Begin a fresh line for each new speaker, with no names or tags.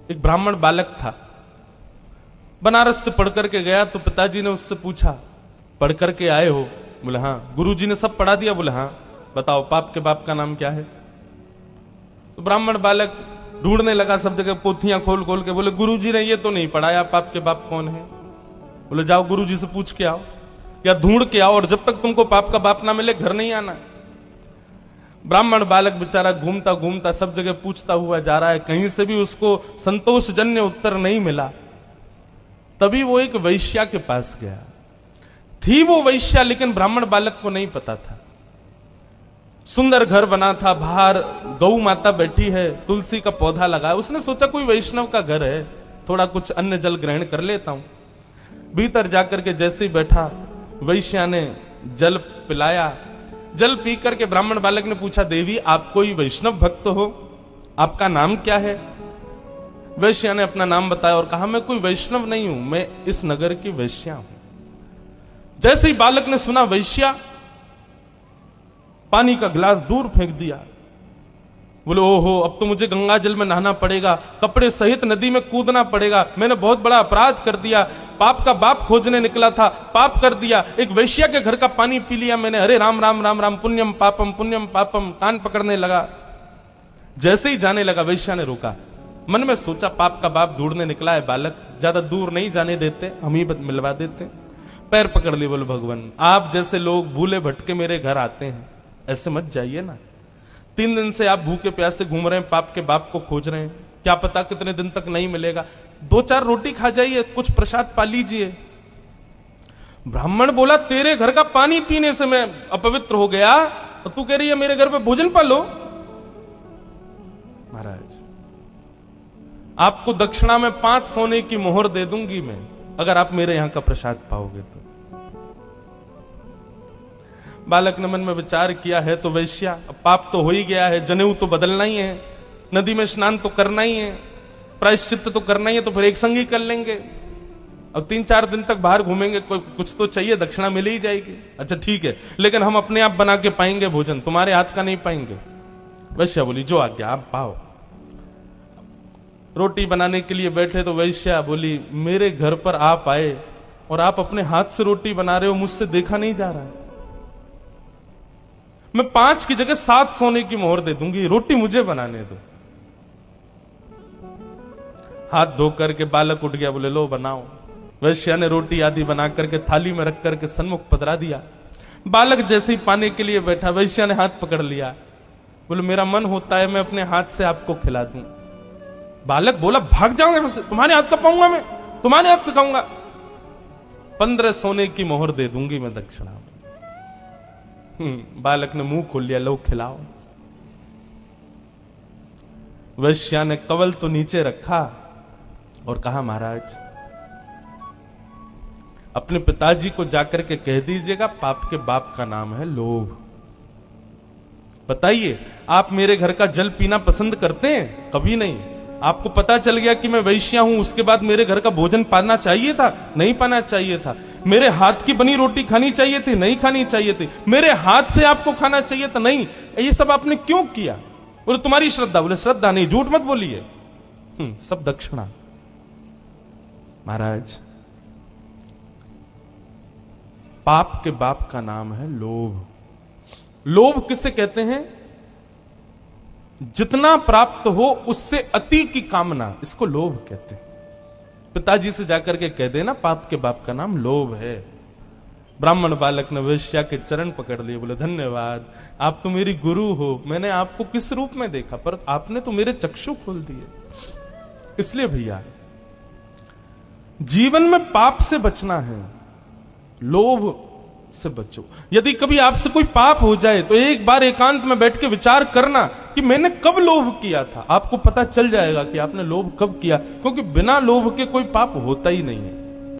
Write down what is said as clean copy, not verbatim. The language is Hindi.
एक ब्राह्मण बालक था, बनारस से पढ़ करके गया। तो पिताजी ने उससे पूछा, पढ़ करके आए हो? बोले हाँ। गुरुजी ने सब पढ़ा दिया? बोले हाँ। बताओ पाप के बाप का नाम क्या है? तो ब्राह्मण बालक ढूंढने लगा सब जगह, पोथियां खोल खोल के। बोले गुरुजी ने ये तो नहीं पढ़ाया, पाप के बाप कौन है? बोले जाओ गुरुजी से पूछ के आओ या ढूंढ के आओ, और जब तक तुमको पाप का बाप ना मिले घर नहीं आना। ब्राह्मण बालक बेचारा घूमता घूमता सब जगह पूछता हुआ जा रहा है, कहीं से भी उसको संतोषजन्य उत्तर नहीं मिला। तभी वो एक वैश्या के पास गया। थी वो वैश्या, लेकिन ब्राह्मण बालक को नहीं पता था। सुंदर घर बना था, बाहर गौ माता बैठी है, तुलसी का पौधा लगा है। उसने सोचा कोई वैष्णव का घर है, थोड़ा कुछ अन्न जल ग्रहण कर लेता हूं। भीतर जाकर के जैसे ही बैठा, वैश्या ने जल पिलाया। जल पी करके ब्राह्मण बालक ने पूछा, देवी आप कोई वैष्णव भक्त हो? आपका नाम क्या है? वैश्या ने अपना नाम बताया और कहा, मैं कोई वैष्णव नहीं हूं, मैं इस नगर की वैश्या हूं। जैसे ही बालक ने सुना वैश्या, पानी का गिलास दूर फेंक दिया। बोले ओहो, अब तो मुझे गंगा जल में नहाना पड़ेगा, कपड़े सहित नदी में कूदना पड़ेगा, मैंने बहुत बड़ा अपराध कर दिया, पाप का बाप खोजने निकला था, पाप कर दिया, एक वैश्या के घर का पानी पी लिया मैंने, अरे राम राम राम राम, पुण्यम पापम, कान पकड़ने लगा। जैसे ही जाने लगा, वैश्या ने रोका। मन में सोचा, पाप का बाप ढूंढने निकला है बालक, ज्यादा दूर नहीं जाने देते, हम ही मिलवा देते। पैर पकड़ लिए, बोले भगवान आप जैसे लोग भूले भटके मेरे घर आते हैं, ऐसे मत जाइए ना। 3 दिन से आप भूखे प्यासे घूम रहे हैं, पाप के बाप को खोज रहे हैं, क्या पता कितने दिन तक नहीं मिलेगा, 2-4 रोटी खा जाइए, कुछ प्रसाद पा लीजिए। ब्राह्मण बोला, तेरे घर का पानी पीने से मैं अपवित्र हो गया और तू कह रही है मेरे घर पे भोजन पा लो? महाराज आपको दक्षिणा में 5 सोने की मोहर दे दूंगी मैं, अगर आप मेरे यहां का प्रसाद पाओगे तो। बालक ने मन में विचार किया है तो वैश्या, अब पाप तो हो ही गया है, जनेऊ तो बदलना ही है, नदी में स्नान तो करना ही है, प्रायश्चित्त तो करना ही है, तो फिर एक संग ही कर लेंगे। अब 3-4 दिन तक बाहर घूमेंगे, कुछ तो चाहिए, दक्षिणा मिल ही जाएगी। अच्छा ठीक है, लेकिन हम अपने आप बना के पाएंगे भोजन, तुम्हारे हाथ का नहीं पाएंगे। वैश्या बोली, जो आज्ञा आप पाओ। रोटी बनाने के लिए बैठे तो वैश्या बोली, मेरे घर पर आप आए और आप अपने हाथ से रोटी बना रहे हो, मुझसे देखा नहीं जा रहा है, मैं 5 की जगह 7 सोने की मोहर दे दूंगी, रोटी मुझे बनाने दो। हाथ धो करके बालक उठ गया, बोले लो बनाओ। वैश्या ने रोटी आदि बना करके थाली में रख करके सन्मुख पधरा दिया। बालक जैसे ही पाने के लिए बैठा, वैश्या ने हाथ पकड़ लिया, बोले मेरा मन होता है मैं अपने हाथ से आपको खिला दूं। बालक बोला, भाग जाओ यहां से, तुम्हारे हाथ का पाऊंगा मैं, तुम्हारे हाथ से खाऊंगा। 15 सोने की मोहर दे दूंगी मैं दक्षिणा में। बालक ने मुंह खोल लिया, लो खिलाओ। वैश्या ने कवल तो नीचे रखा और कहा, महाराज अपने पिताजी को जाकर के कह दीजिएगा, पाप के बाप का नाम है लोभ। बताइए, आप मेरे घर का जल पीना पसंद करते हैं? कभी नहीं। आपको पता चल गया कि मैं वैश्या हूं, उसके बाद मेरे घर का भोजन पाना चाहिए था? नहीं पाना चाहिए था। मेरे हाथ की बनी रोटी खानी चाहिए थी? नहीं खानी चाहिए थी। मेरे हाथ से आपको खाना चाहिए था? नहीं। ये सब आपने क्यों किया? बोले तुम्हारी श्रद्धा। बोले श्रद्धा नहीं, झूठ मत बोलिए, सब दक्षिणा। महाराज पाप के बाप का नाम है लोभ। लोभ किसे कहते हैं? जितना प्राप्त हो उससे अति की कामना, इसको लोभ कहते हैं। पिताजी से जाकर के कह देना, पाप के बाप का नाम लोभ है। ब्राह्मण बालक ने वैश्या के चरण पकड़ लिए, बोले धन्यवाद, आप तो मेरी गुरु हो, मैंने आपको किस रूप में देखा, पर आपने तो मेरे चक्षु खोल दिए। इसलिए भैया जीवन में पाप से बचना है, लोभ से बचो। यदि कभी आपसे कोई पाप हो जाए तो एक बार एकांत में बैठ के विचार करना कि मैंने कब लोभ किया था। आपको पता चल जाएगा कि आपने लोभ कब किया, क्योंकि बिना लोभ के कोई पाप होता ही नहीं है।